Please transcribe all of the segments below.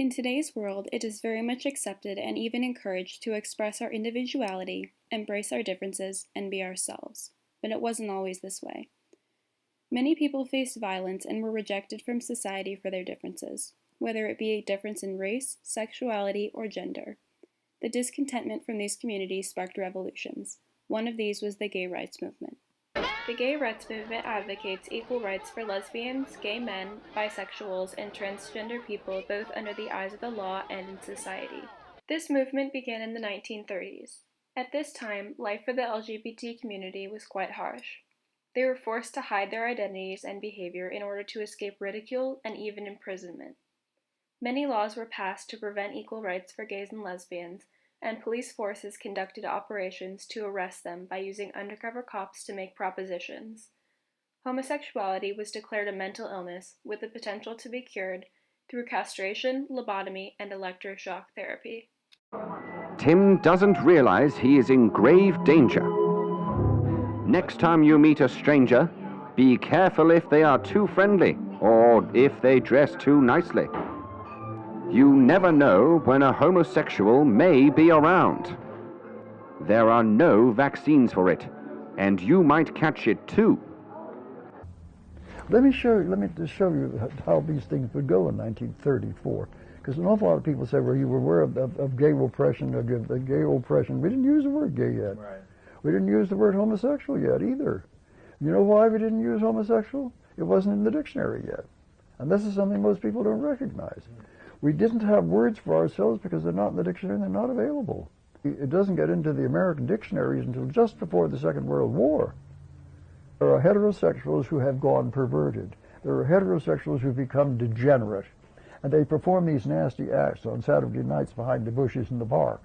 In today's world, it is very much accepted and even encouraged to express our individuality, embrace our differences, and be ourselves. But it wasn't always this way. Many people faced violence and were rejected from society for their differences, whether it be a difference in race, sexuality, or gender. The discontentment from these communities sparked revolutions. One of these was the gay rights movement. The gay rights movement advocates equal rights for lesbians, gay men, bisexuals, and transgender people both under the eyes of the law and in society. This movement began in the 1930s. At this time, life for the LGBT community was quite harsh. They were forced to hide their identities and behavior in order to escape ridicule and even imprisonment. Many laws were passed to prevent equal rights for gays and lesbians, and police forces conducted operations to arrest them by using undercover cops to make propositions. Homosexuality was declared a mental illness with the potential to be cured through castration, lobotomy, and electroshock therapy. Tim doesn't realize he is in grave danger. Next time you meet a stranger, be careful if they are too friendly or if they dress too nicely. You never know when a homosexual may be around. There are no vaccines for it, and you might catch it too. Let me just show you how these things would go in 1934. Because an awful lot of people say, well, you were aware of gay oppression, of gay oppression. We didn't use the word gay yet. Right. We didn't use the word homosexual yet either. You know why we didn't use homosexual? It wasn't in the dictionary yet. And this is something most people don't recognize. We didn't have words for ourselves because they're not in the dictionary and they're not available. It doesn't get into the American dictionaries until just before the Second World War. There are heterosexuals who have gone perverted. There are heterosexuals who become degenerate. And they perform these nasty acts on Saturday nights behind the bushes in the park.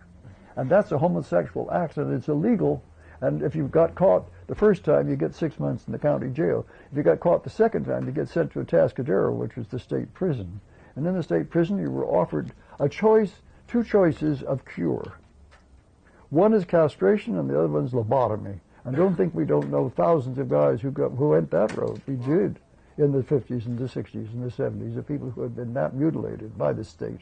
And that's a homosexual act, and it's illegal. And if you got caught the first time, you get 6 months in the county jail. If you got caught the second time, you get sent to a Atascadero, which was the state prison. And in the state prison, you were offered a choice, two choices of cure. One is castration, and the other one's lobotomy. And don't think we don't know thousands of guys who went that road. We did in the 50s and the 60s and the 70s, of people who had been that mutilated by the state.